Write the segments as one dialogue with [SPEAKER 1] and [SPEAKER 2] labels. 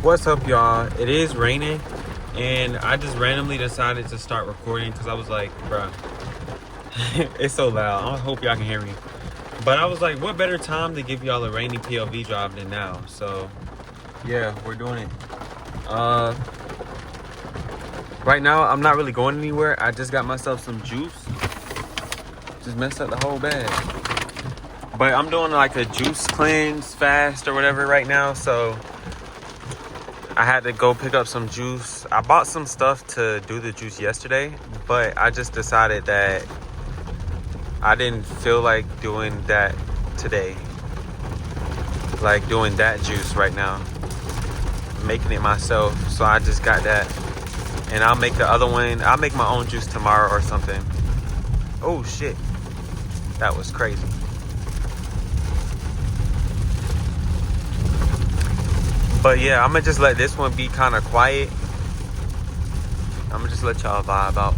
[SPEAKER 1] What's up, y'all? It is raining, and I just randomly decided to start recording because I was like, bruh, it's so loud. I hope y'all can hear me. But I was like, what better time to give y'all a rainy POV drop than now? So, yeah, we're doing it. Right now, I'm not really going anywhere. I just got myself some juice. Just messed up the whole bag. But I'm doing like a juice cleanse fast or whatever right now, so I had to go pick up some juice. I bought some stuff to do the juice yesterday, but I just decided that I didn't feel like doing that today. Like doing that juice right now. Making it myself. So I just got that. And I'll make the other one. I'll make my own juice tomorrow or something. Oh shit. That was crazy. But yeah, I'm gonna just let this one be kind of quiet. I'm gonna just let y'all vibe out.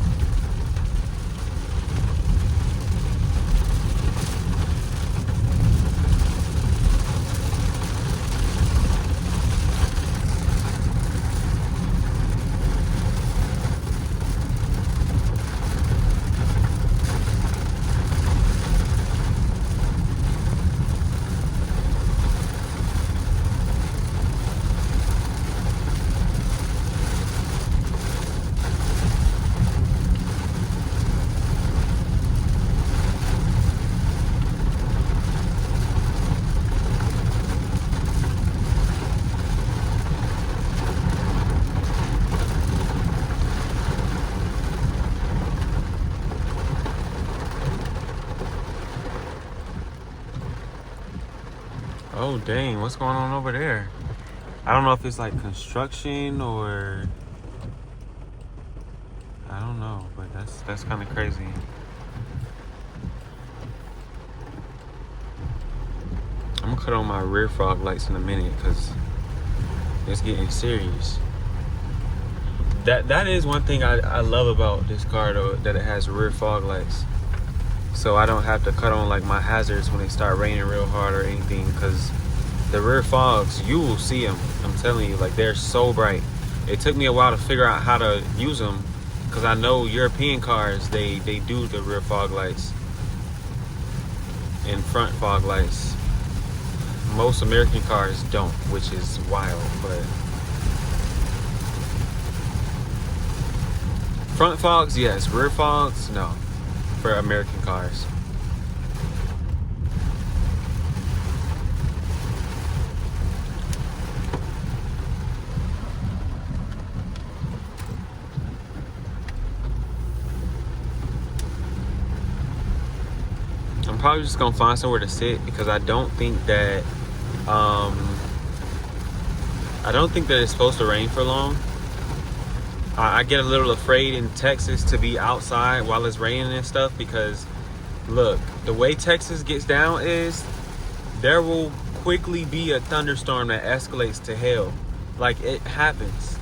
[SPEAKER 1] Oh dang, what's going on over there? I don't know if it's like construction or I don't know, but that's kind of crazy. I'm gonna cut on my rear fog lights in a minute because it's getting serious. That is one thing I love about this car though, that it has rear fog lights. So I don't have to cut on like my hazards when they start raining real hard or anything, because the rear fogs, you will see them. I'm telling you, like they're so bright. It took me a while to figure out how to use them, because I know European cars, they do the rear fog lights and front fog lights. Most American cars don't, which is wild. But front fogs, yes. Rear fogs, no. For American cars. I'm probably just gonna find somewhere to sit because I don't think that it's supposed to rain for long. I get a little afraid in Texas to be outside while it's raining and stuff, because look, the way Texas gets down is there will quickly be a thunderstorm that escalates to hell. Like, it happens.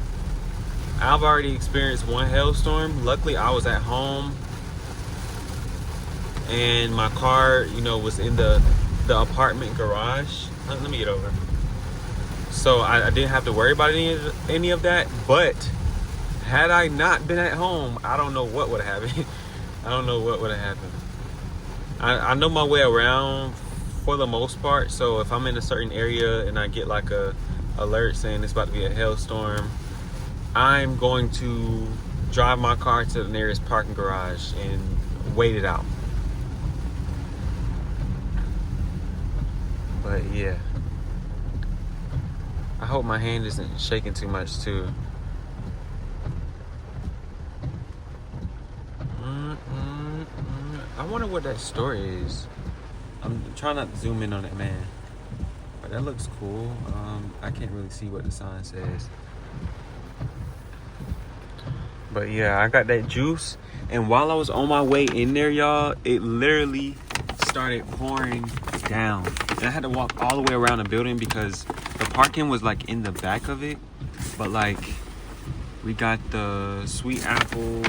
[SPEAKER 1] I've already experienced one hailstorm. Luckily, I was at home and my car, was in the apartment garage. Let me get over. So I didn't have to worry about any of that, but had I not been at home, I don't know what would have happened. I don't know what would have happened. I know my way around for the most part. So if I'm in a certain area and I get like a alert saying it's about to be a hailstorm, I'm going to drive my car to the nearest parking garage and wait it out. But yeah, I hope my hand isn't shaking too much too. I wonder what that store is. I'm trying not to zoom in on it, man. But that looks cool. I can't really see what the sign says. But yeah, I got that juice. And while I was on my way in there, y'all, it literally started pouring down. And I had to walk all the way around the building because the parking was like in the back of it. But like, we got the sweet apple,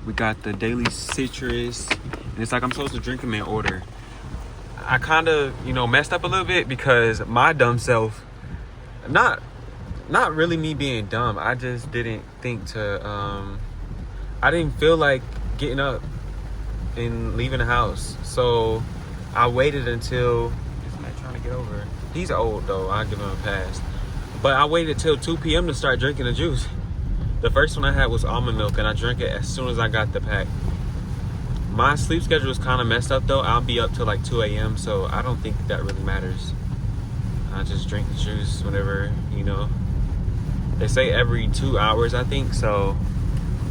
[SPEAKER 1] we got the daily citrus, and it's like I'm supposed to drink them in order. I kind of, messed up a little bit because my dumb self, not not really me being dumb. I just didn't think to, I didn't feel like getting up and leaving the house. So I waited until, this man trying to get over. He's old though, I'll give him a pass. But I waited till 2 p.m. to start drinking the juice. The first one I had was almond milk, and I drank it as soon as I got the pack. My sleep schedule is kind of messed up though. I'll be up till like 2 a.m. So I don't think that really matters. I just drink the juice whenever, you know. They say every 2 hours, I think. So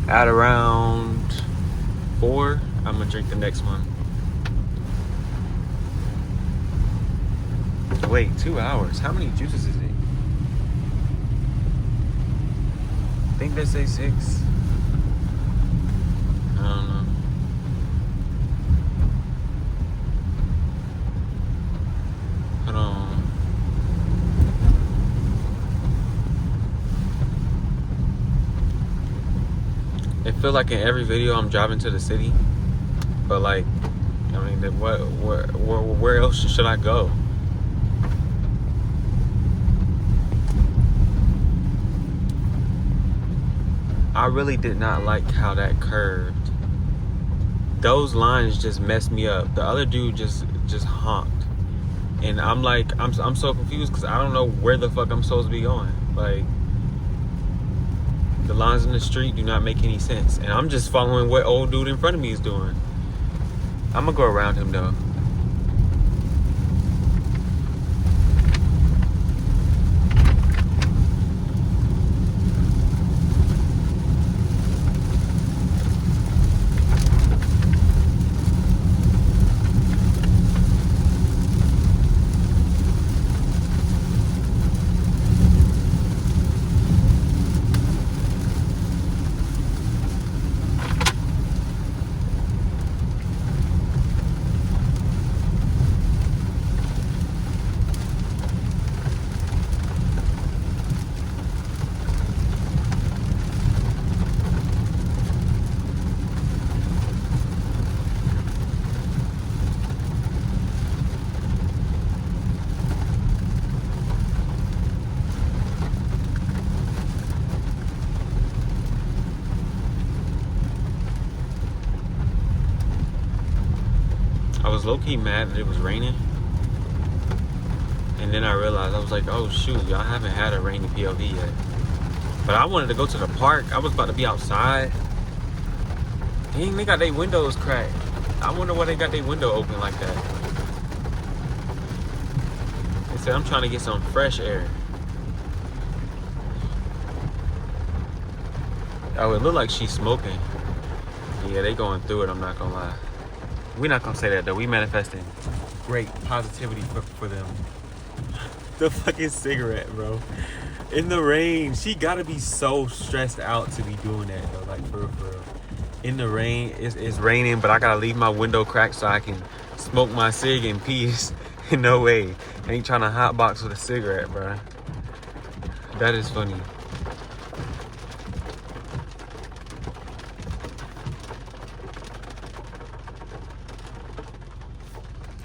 [SPEAKER 1] at around 4, I'm gonna drink the next one. Wait, 2 hours? How many juices is it? I think they say 6. I don't know. Hold on. It feel like in every video I'm driving to the city, but like, I mean, where else should I go? I really did not like how that curved. Those lines just messed me up. The other dude just honked, and I'm like, I'm so confused because I don't know where the fuck I'm supposed to be going. Like, the lines in the street do not make any sense, and I'm just following what old dude in front of me is doing. I'm gonna go around him though. I was low-key mad that it was raining. And then I realized, I was like, oh shoot, y'all haven't had a rainy POV yet. But I wanted to go to the park. I was about to be outside. Dang, they got their windows cracked. I wonder why they got their window open like that. They said, I'm trying to get some fresh air. Oh, it looked like she's smoking. Yeah, they going through it, I'm not gonna lie. We're not gonna say that though. We manifesting great positivity for them. The fucking cigarette, bro. In the rain. She gotta be so stressed out to be doing that though. Like, for real. In the rain, it's raining, but I gotta leave my window cracked so I can smoke my cig in peace. No way. I ain't trying to hotbox with a cigarette, bro. That is funny.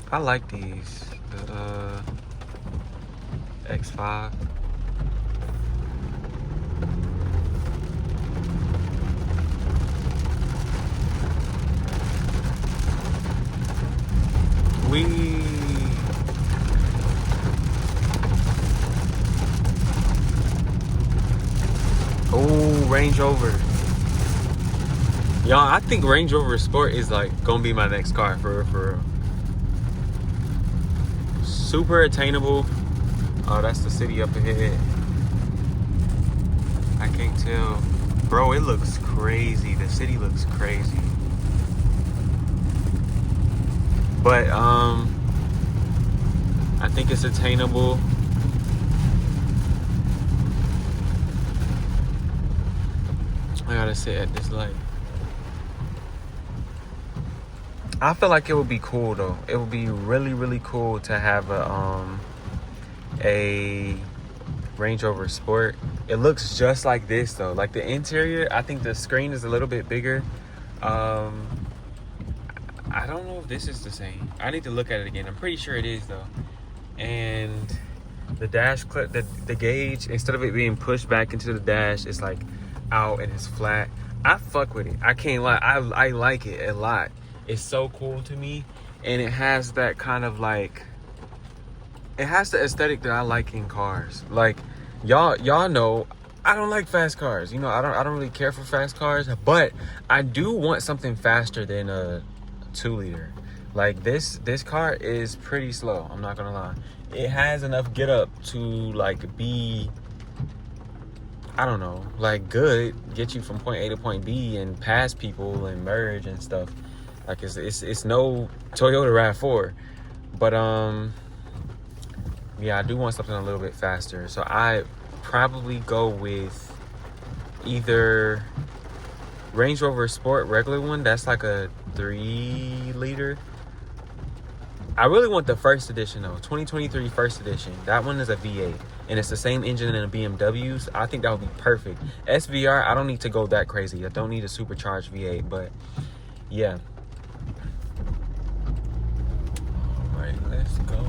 [SPEAKER 1] I like these. The X5. Oh, Range Rover. Y'all, I think Range Rover Sport is like gonna be my next car, for real. Super attainable. Oh, that's the city up ahead. I can't tell. Bro, it looks crazy. The city looks crazy. But I think it's attainable. I gotta sit at this light. I feel like it would be cool though. It would be really, really cool to have a Range Rover Sport. It looks just like this though. Like the interior, I think the screen is a little bit bigger. I don't know if this is the same. I need to look at it again. I'm pretty sure it is though. And The dash clip, the gauge, instead of it being pushed back into the dash, it's like out and it's flat. I fuck with it. I can't lie. I like it a lot. It's so cool to me, and it has that kind of like, it has the aesthetic that I like in cars. Like y'all know I don't like fast cars. You know, I don't really care for fast cars, but I do want something faster than a 2-liter. Like this car is pretty slow, I'm not gonna lie. It has enough get up to like be, I don't know, like good, get you from point A to point B and pass people and merge and stuff. Like it's no Toyota RAV4, but yeah, I do want something a little bit faster. So I probably go with either Range Rover Sport regular one, that's like a 3-liter. I really want the first edition though, 2023 first edition. That one is a V8 and it's the same engine in a BMW. So I think that would be perfect. SVR, I don't need to go that crazy. I don't need a supercharged V8, but yeah. All right, let's go.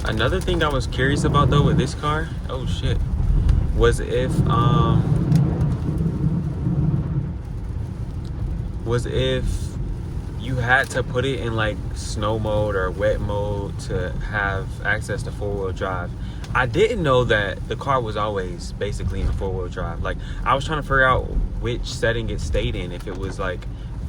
[SPEAKER 1] Another thing I was curious about though with this car, oh shit, was if you had to put it in like snow mode or wet mode to have access to 4-wheel drive. I didn't know that the car was always basically in 4-wheel drive. Like I was trying to figure out which setting it stayed in, if it was like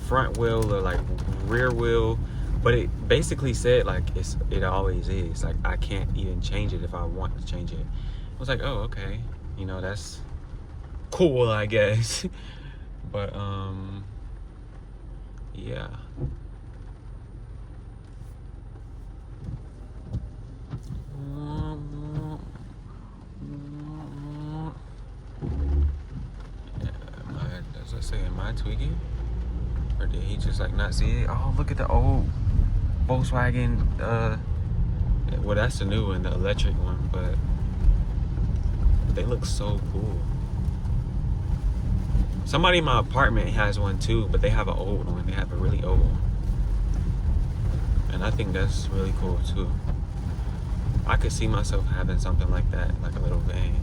[SPEAKER 1] front wheel or like rear wheel. But it basically said like it always is. Like I can't even change it if I want to change it. I was like, oh, okay. You know, that's cool, I guess. But yeah. As I say, am I tweaking? Or did he just like not see it? Oh, look at the old Volkswagen, well that's the new one, the electric one, but they look so cool. Somebody in my apartment has one too, but they have an old one. They have a really old one, and I think that's really cool too. I could see myself having something like that, like a little van.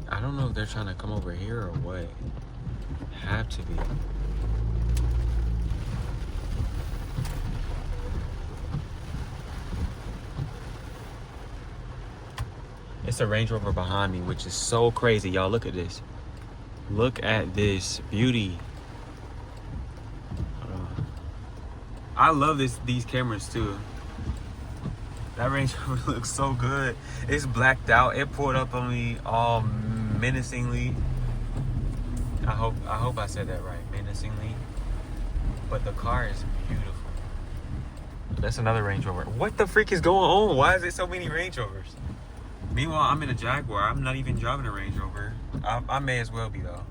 [SPEAKER 1] I don't know if they're trying to come over here or what. Have to be. It's a Range Rover behind me, which is so crazy. Y'all, look at this. Look at this beauty. I love these cameras too. That Range Rover looks so good. It's blacked out. It pulled up on me all menacingly. I hope I said that right, menacingly. But the car is beautiful. That's another Range Rover. What the freak is going on? Why is there so many Range Rovers? Meanwhile, I'm in a Jaguar. I'm not even driving a Range Rover. I may as well be though.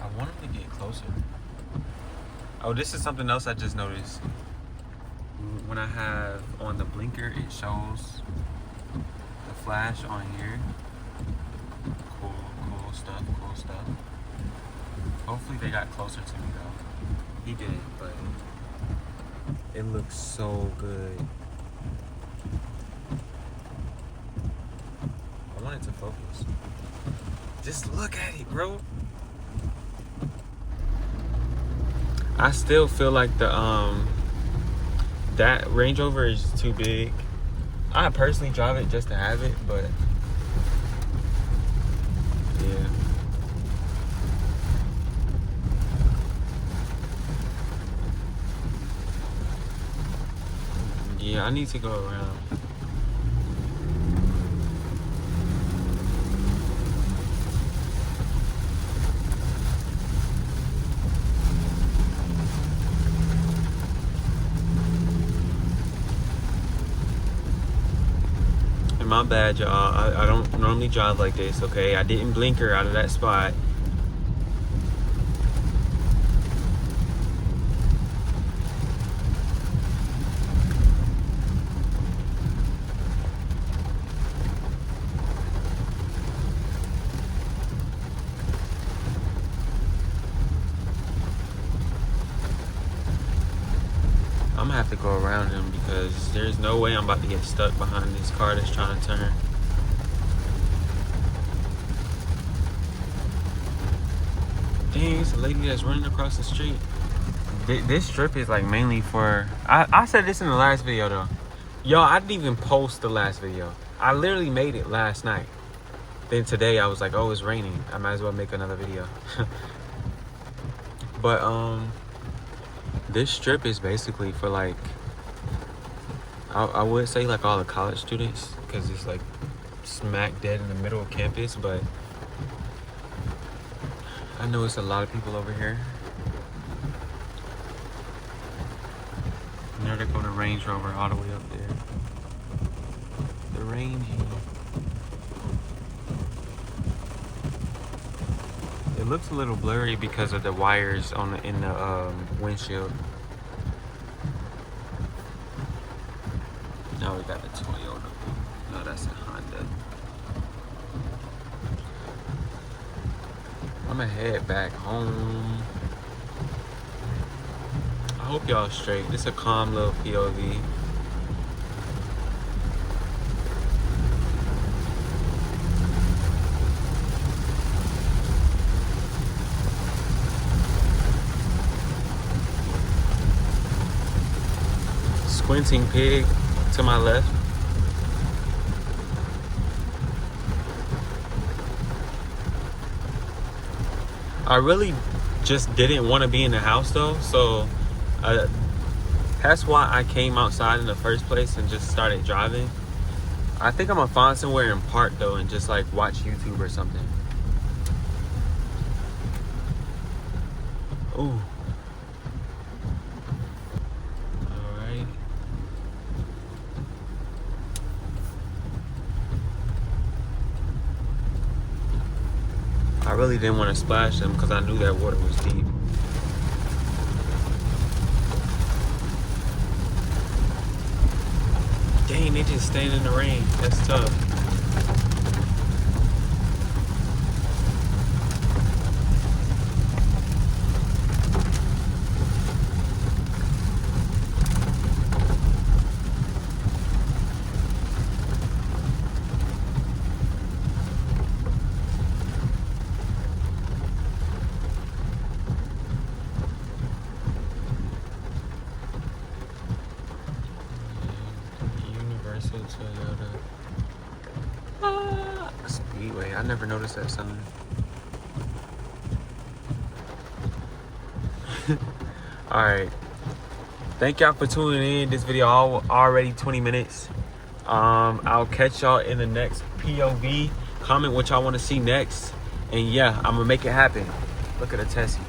[SPEAKER 1] I want him to get closer. Oh, this is something else I just noticed. When I have on the blinker, it shows the flash on here. Cool stuff. Hopefully they got closer to me though. He didn't, but it looks so good. I want it to focus. Just look at it, bro. I still feel like that Range Rover is too big. I personally drive it just to have it, but yeah. Yeah, I need to go around. my bad, y'all. I don't normally drive like this, okay? I didn't blinker out of that spot. I'm gonna have to go around him because there's no way I'm about to get stuck behind this car that's trying to turn. Dang, it's a lady that's running across the street. This strip is like mainly for... I said this in the last video though. Yo, I didn't even post the last video. I literally made it last night. Then today I was like, oh, it's raining. I might as well make another video. But this strip is basically for like, I would say like all the college students, because it's like smack dead in the middle of campus, but I know it's a lot of people over here. And there they go to Range Rover all the way up there. The Range. It looks a little blurry because of the wires on in the windshield. Now we got the Toyota. No, that's a Honda. I'm gonna head back home. I hope y'all straight. This is a calm little POV. Squinting pig to my left. I really just didn't want to be in the house though, so that's why I came outside in the first place and just started driving. I think I'm gonna find somewhere and park though and just like watch YouTube or something. Ooh. Alright. I really didn't want to splash them because I knew that water was deep. Dang, they just staying in the rain. That's tough. Toyota. Speedway. I never noticed that sign. Alright. Thank y'all for tuning in. This video already 20 minutes. I'll catch y'all in the next POV. Comment what y'all want to see next. And yeah, I'm gonna make it happen. Look at the Tessie.